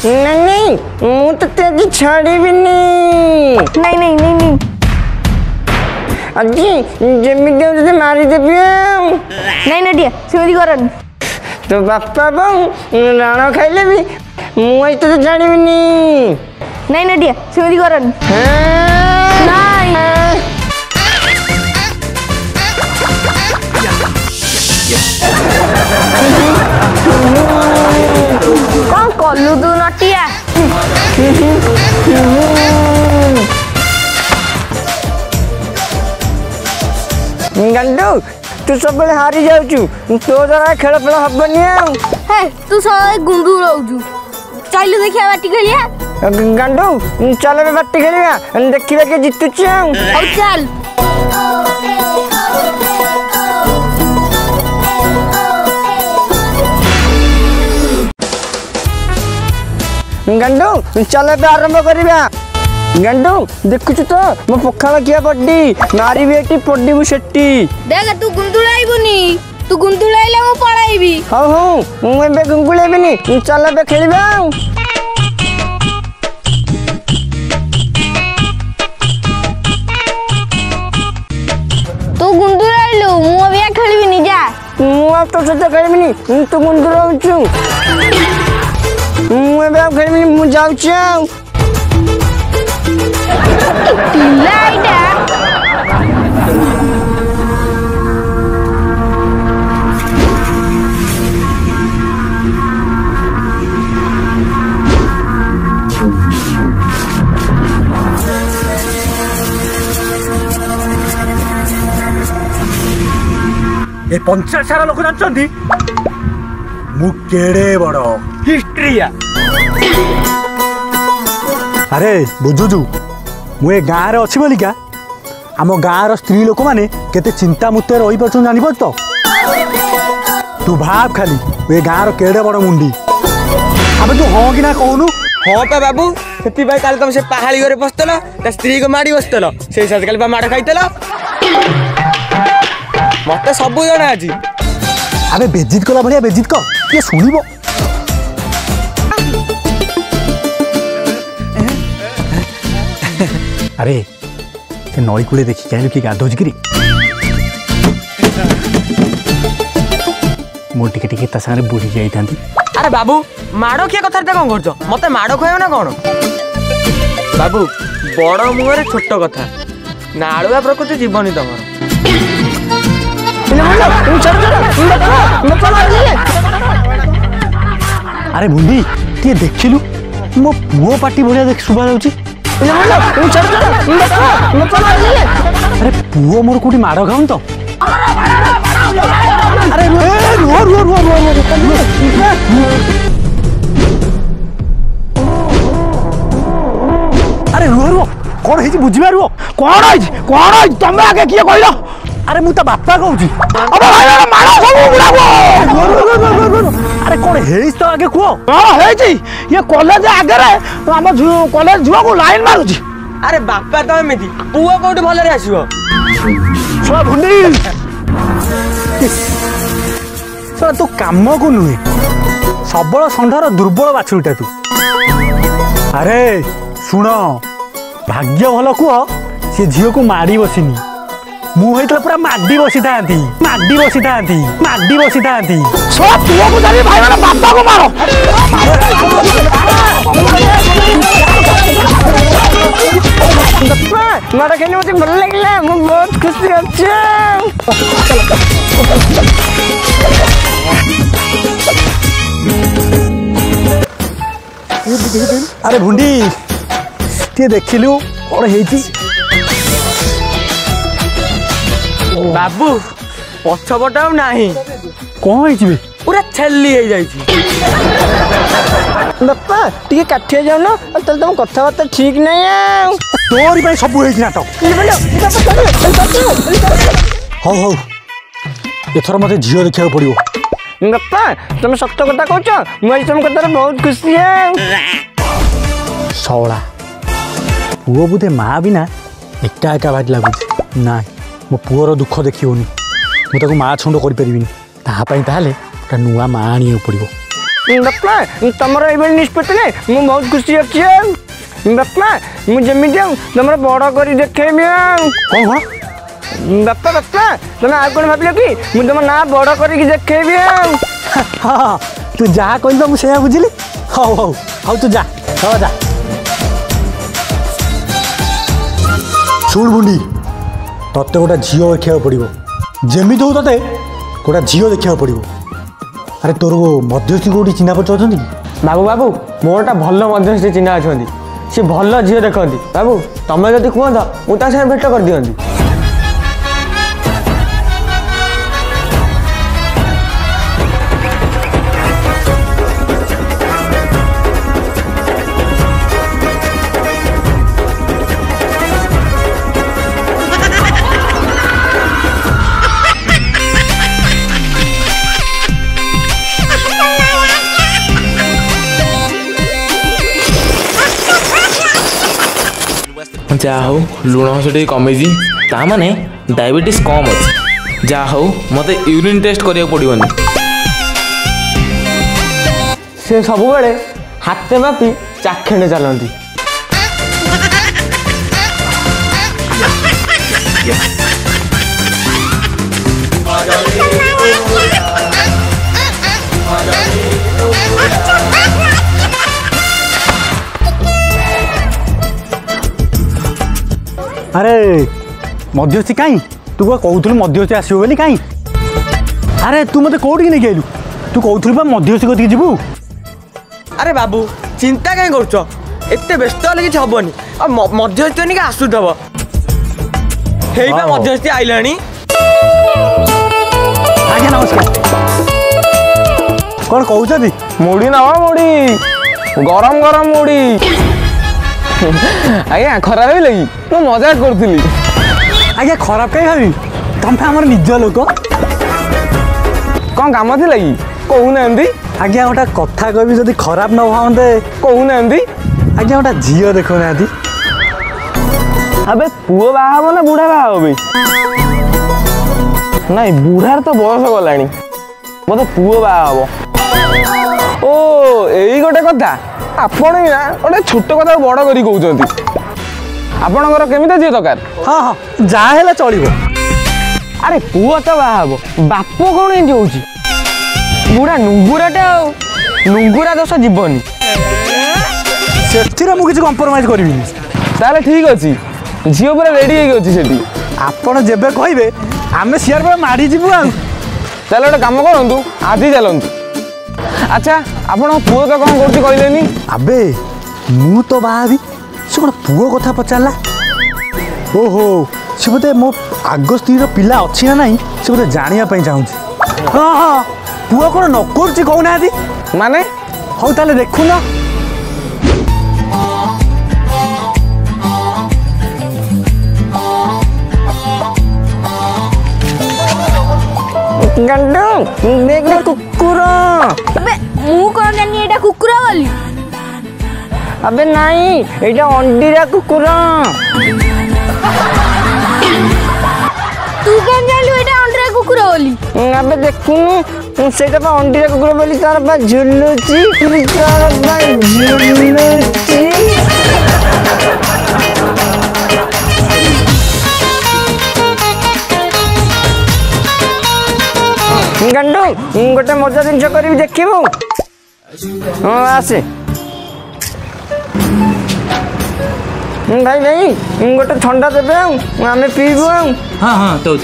नहीं मु तो छाड़बी नहीं अजी जमी मारिदेवी नहीं ना टिया सेमती करनी तो बापा बोऊ राण खाइले भी मुझे तो छाड़बी नहीं ना टिया सेमती करनी कौन कलु तू नटिया गंडू तू सब हारी जाऊचु तो द्वारा खेल फेल हबनी हे तू सब गुंडू रहू चल देखिया बाटी खेलिया गंडू चल बाटी खेलिया देखिबा के जितुची चल गंडू चल आरंभ करिबा गंडू देखुछु तो मो पखाल किया पड्डी मारी बेटी पड्डी सेट्टी देख तू गुंदुलाइबुनी तू गुंदुलाइले मु पळाइबी हो मु एबे गुंगुलेबिनी चल बे खेलिबा तू गुंदुलाइलु मु अबे खेलिबिनी जा मु अब तो सते खेलिबिनी तू गुंदुलाउछु मु एबे खेलिबिनी मु जाउछु लाइटा ए पंचायत सारा लोक जानछन्ती मु केड़े बड़ हिस्ट्रिया अरे बुझुजु मु ए गाँव रे अच्छी बोलिका आम गाँव स्त्री लोक माने केते चिंता मुक्ते रही पार्छ जानि पार्छ तो तू भाव खाली ए गाँव केड़े बड़ मुंडी अबे तू हाँ कि ना कहूनु हाँ पा बाबू से काल तुम से पहाड़ी घरे बसतल ता स्त्री को माड़ी बसतल से साथ काल माड़ खाइतल मत सब जना आज अबे बेजित कला बढ़िया बेजित कर किए शुणव अरे से नई कूले देखी आलु कि गाधोज कि मो टिके ता सारे बुड़ी जाई अरे बाबू माड़ किए कथा कौन कर मत माड़ खुआब ना कौन बाबू बड़ मुहर छोट कथा नाड़ुआ प्रकृति जीवनी तुम अरे बुंदी टे देखिलु मो पुओ पार्टी बढ़िया देख शुभा जाउची अरे पुओ मोर कोठी माड़ खाऊन तो अरे रुआ रुआ रुआ रुआ अरे रुआ रुआ कौन है बुझिबा रुआ कौन है तुम आगे किए कहलो अरे मु तो बापा कहूँ अरे कौन है तो आगे कह हाँ ये कॉलेज आगे आम कॉलेज झुआ को लाइन मारुची अरे बापा तो एमती पुओ कौट भलरे आसो तू काम को नुहे सबल षंढर दुर्बल बाछुरीटा तू अरे शुण भाग्य भल कह सी झील को माड़ी बसिनी मुझे पूरा माडी बसी था सब पुओ को जानी भाई वाला बापा को मारो मारा खेलने मुझे भल लगे मैं बहुत खुशी अरे भुंडी टे देखिलु कौन है बाबू पछपट नहीं कौन है पूरा छेली बापा टे काठिया जाऊ ना तुम कथबार्ता ठीक नहीं तोरी भाई सब नाटक हौ एथर मत झील देखा पड़ो बापा तुम सत्य कथा कह मुझे तुम कथा बहुत खुशी है सौला पुओ बुधे माँ बिना एका एका भारी लगुच ना मो पुओर दुख देखियोनी मुझे माँ छुंड कर नुआ माँ आने पड़ो बापा तुमर ये निष्पत्ति नहीं बहुत खुशी अच्छी बापा मुझे तुम बड़ कर देखेबी कौन कौन बापा बापा तुम आ कौन भाविल कि मुझे तुम ना बड़ कर देखेबी हाँ तू जहाँ कहली तो मुझे बुझिली हौ हौ हौ तू जा हाँ जा शुण बुंडी तत्ते गोटे झील देखा पड़ो जमी हो ते गोटे झील देखा पड़ो अरे तोर मध्यस्थी कौटी चिन्ह परिचय अच्छा कि बाबू बाबू मोरटा भल मध्यस्थी चिन्ह अच्छा सी भल झील देखती बाबू तुम जब कहत मुझे भेट कर दिखती जा हो लुण हस टे कमे ताने डायबिटीज कम अच्छे जा हो मत यूरिन टेस्ट करिया पड़ोनी से सब बेले हाथे मापी चाखेंडे चलती अरे मध्यस्थी कहीं तू क्या कहूलु मध्यस्थी आसो बोली कहीं अरे तू मत कौटी नहीं आइलु तू कहूलु मध्यस्थी कति जीवु अरे बाबू चिंता कहीं करते व्यस्त हेल्ले कि हेनी मध्यस्थी नहीं आसुथब हे मध्यस्थी आईला आज्ञा नमस्कार कौन कहते मुड़ी नवा मुड़ी गरम गरम मुड़ी आज्ञा खराब ही लगी तो मजाक करी आज्ञा खराब कहीं भावी तुम आम निज लोक कौन काम थी लगी कहूना आज्ञा गोटे कथा कह जब खराब न भावते कहूना आज्ञा गोटे झील देखना अबे पुओ बाहा ना बुढ़ा बाहा नाई बुढ़ार तो बयस गला मत पुओ बाहा ओ यही गोटे कथा आपण गोटे छोट कथा बड़ कर कहते आपणकर केमी झील दरकार हाँ हाँ जहाँ चलो अरे पुओ तो बाहा बाप कौन एमती हो बुढ़ा नुंगुराटे नुंगुरा दोष जीवनी से मुझे कंप्रोमाइज करी ताले ठीक अच्छी झील पूरा रेडी होती आपण जेबे कहे आम सियार पे माड़ी जीवु चलो गोटे कम करूँ आज ही चलतु अच्छा आपण पुओ तो कौन कर कहले अबे मु तो बाहरी से कौन पुओ कथा पचारा ओहो से बोधे मो आग स्त्री पिला अच्छी ना ना से बोधे जानापी चाहूँ हाँ हाँ पुओ कौन न कर कहना माने हौ ताले देखुन गंडू देख कुकुर अबे मु कौन जानी एटा कुकुर बोली अबे नहीं एटा अंडीरा कुकुर तू कौन जानी एटा अंडीरा कुकुर बोली अबे देखुनु सेटा पा अंडीरा कुकुर बोली तार पा झुलुची तार पा झुलुची गंडू गोटे मजा जिन कर देखू हाँ आसे भाई भाई गोटे ठंडा देवे आम पीबू हाँ हाँ तो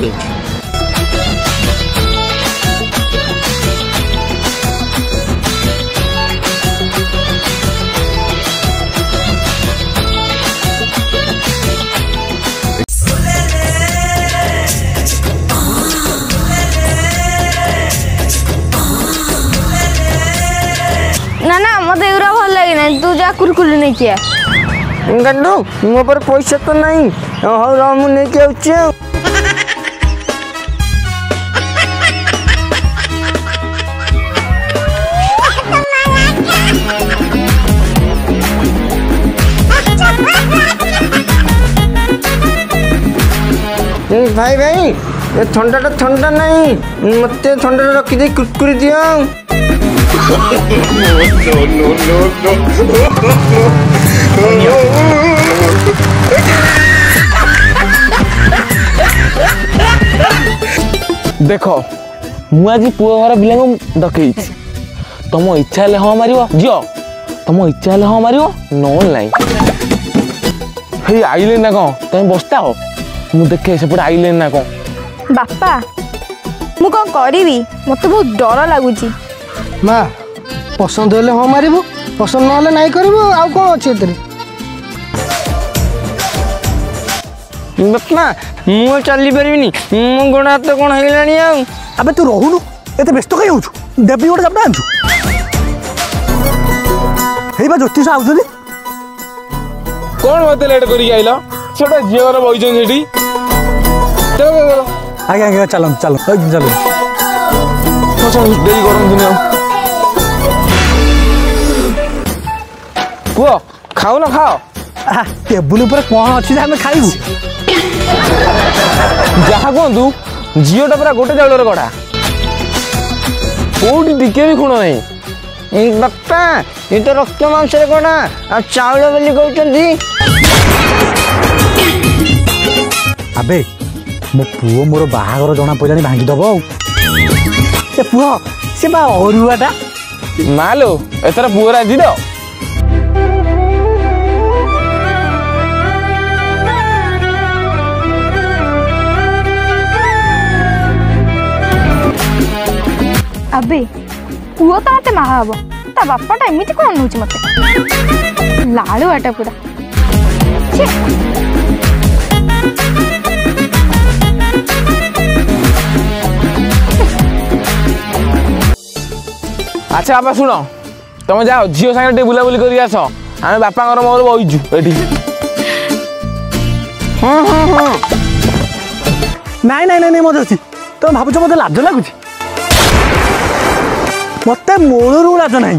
ना ना मत एगुरा भल लगे ना तू जा कुरकुरी नहीं किया गंडू मो पर पैसा तो नहीं हाँ रहा मुझे नहीं क्या भाई भाई ये ठंडा नहीं मत ठंडा रखी दे कुरकुरी दियो देख मु आज पुओ घर पिला डकई तुम इच्छा हेल्ले हाँ मार झील तुम इच्छा हेल्ले हाँ मार नल ना हे आइले ना कौन तुम बसता हो मु देखे सेपटे आइले ना कौन बापा मु कौन करी मत बहुत डर लगुच माँ पसंद हेले हाँ मार पसंद ना नहीं कर कौन अच्छे बापा मु चली पारिनी मो गोड़ हाथ कौन है अबे तू रहूनु एते व्यस्त कहीं होछु देवी गोटे जापटा आंचु हेई बा ज्योतिष आउछनी कौन मत लेट करी आइल छोटा झील घर बईचन सेठी चलो चलो आगे आगे चलो चलो चलो देरी करन पुओ खाओ ना खाओ टेबुल ऊपर कौन अच्छी आम खाइबू जहाँ कहतु झीलटा पूरा गोटे चाउर गढ़ा कौटी टिके भी खुण नहीं बापा ये तो रक्त मांस गढ़ा आ चाउल बोली कहते अबे मो पुओ मोर बाहागर जना पजानी भांगीदब से पुओ से बा अरुआटा मालो एथर पुओ राजी तो अबे पुओ तो मत माह हम ता बापाटा एमती कौन नौ मत लाड़ू आटा पूरा अच्छा बापा शुण तुम जाओ झील सागर बुलाबुली कर आस आम बापा मोर बईचु ये नाई नाई नाई मत अच्छी तुम भावुच मत लाज लगुच मत मूलू लाज ना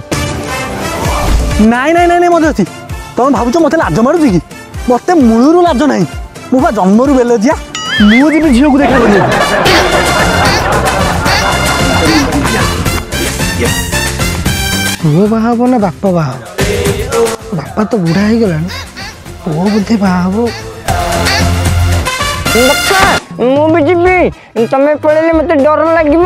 नाई नाई नाई मत अच्छी तुम भावुच मत लाज मारूच कि मत मूलू लाज ना मुझा जन्मरू बेलजिया मुझे झील को देखा पुओ बाहा ना बापा बाहा बापा तो बुढ़ा हो गला पुओ बुद्धि बाहा मुझे जीवी तमें पड़े मत डर लगे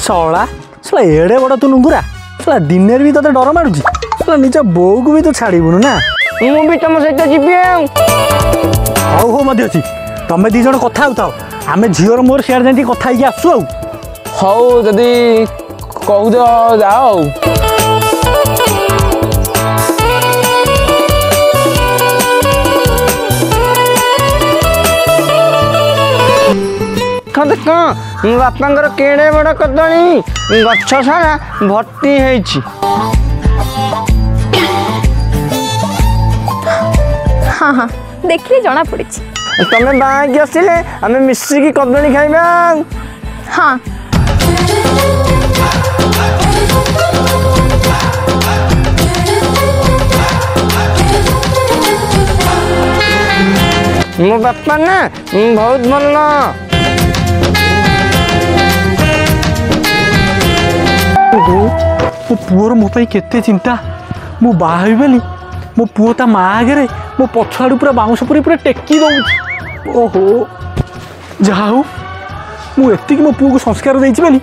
शला शला एड़े बड़ तू नुंगुरा शला दिन भी ते डर मारूची शला निज बो को भी तो छाड़बुनु ना मुझे तुम सहित जीवी हौ हौ मत अच्छी तुम दी जन कथा होता आम झीवर मोर सियाड़ जा कथा ही आसु हौ जदि कहू तो जाओ बापा केड़े बड़ कदली गछ सारा भर्ती है हाँ हाँ देखिए जना पड़ी तमें बाहर आसिले आम मिसिकी कदली खाइबा हाँ मो बापा ना बहुत भल मो पुओर मो केते चिंता मु बाहर बेली मो पुओ ता माँ आगे मो पछाड़ू पूरा बाउंस पूरी पूरा टेकी दौड़ ओहो जहा हूँ मुझे मो पुओ को संस्कार देती बोली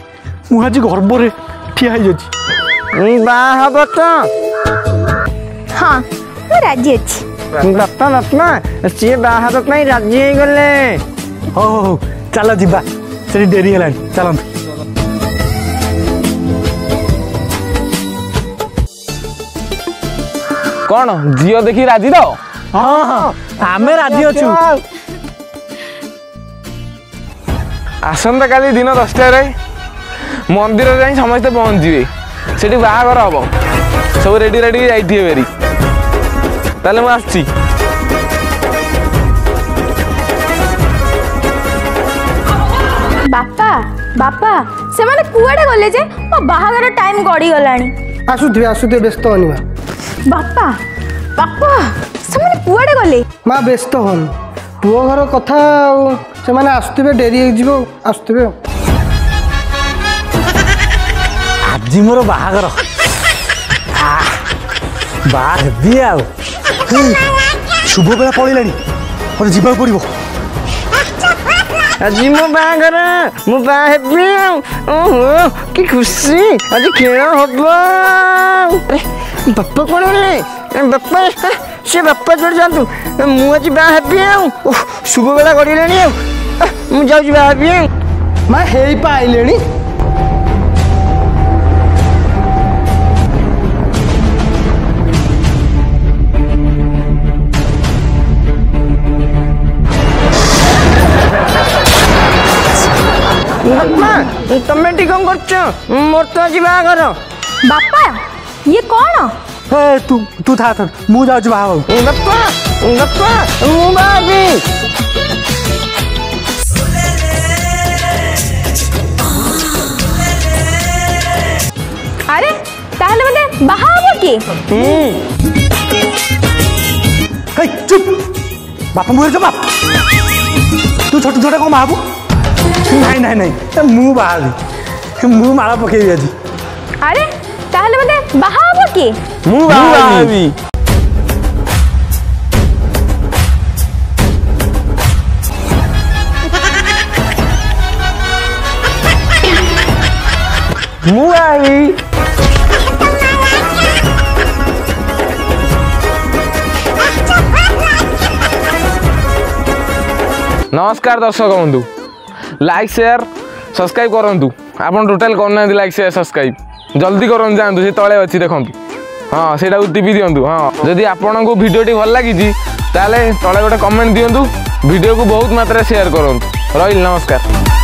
मुझे आज गर्व ठिया बाहा तो हाँ मैं राजी अच्छी बापा बापा सी बाहा राजी हो गले हो हो चलो जीवा से डेरी है चलते कौन झील देखी राजी तो हाँ हाँ आम राजी अच्छु आसंता काली दिन 10टार मंदिर जाई समस्ते पहुँचे से बाहागर हम सब रेडी रेडी जाइए बेरी ताले मुझे बापा बापा से माने कुआडे गले जे मो बाहागर टाइम गड़ी गलानी आसुथे व्यस्त होनी बापा बापा से माने कुआडे गले माँ व्यस्त हन पुओ घर कथा से माने आसुथे डेरी हो आसुथे ଆଜି ମୋର ବାହାଘର ବାହା ହେବି ଆଉ ଶୁଭ ବେଳା ପଳେଇଲାଣି ମୋତେ ଯିବାକୁ ପଡ଼ିବ। ଆଜି ମୋ ବାହାଘର ମୁଁ ବାହା ହେବି ଆଉ ଓହୋ କି ଖୁସି ଆଜି ଖେଳ ହବ। ବାପା କ'ଣ ହେଲେ ବାପା ସେ ବାପା ଯୋଉଠି ଯାଆନ୍ତୁ ମୁଁ ଆଜି ବାହା ହେବି ଆଉ ଶୁଭ ବେଳା ଗଡ଼ିଲାଣି ଆଉ ମୁଁ ଯାଉଛି ବାହା ହେବି ଆଉ। ମା ହେଇପା ଆଇଲେଣି। ବାପା ତମେ ଏଠି କ'ଣ କରୁଛ? ମୋର ତ ଆଜି ବାହାଘର। ବାପା ଇଏ କ'ଣ? ତୁ ଥା ମୁଁ ଯାଉଛି ବାହା ହବାକୁ। ବାପା ବାପା ମୁଁ ବାହା ହେବି। ଆରେ ତାହେଲେ ମୋତେ ବାହା ହବ କି? ଚୁପ୍ ବାପା ମୁହଁରେ ଜମା ତୁ ଛୋଟ ଛୋଟ କ'ଣ ବାହା ହବୁ? ନାଇଁ ନାଇଁ ନାଇଁ ମୁଁ ବାହା ହେବି ମୁଁ ମାଳ ପକେଇବି ଆଜି। ଆରେ ତାହେଲେ ମୋତେ ବାହା ହବ କି? ମୁଁ ବାହା ହେବି। ମୁଁ ବାହା ହେବି। नमस्कार दर्शक बंधु लाइक शेयर सब्सक्राइब करूँ आप टोटाल करना लाइक शेयर सब्सक्राइब जल्दी कर जातु से तले अच्छी देखूँ हाँ से टीपी दिंतु हाँ जदि आपन को भिडियोटी भल लगी तले गोटे कमेंट दिंतु वीडियो को बहुत मात्रा शेयर करूँ रही नमस्कार।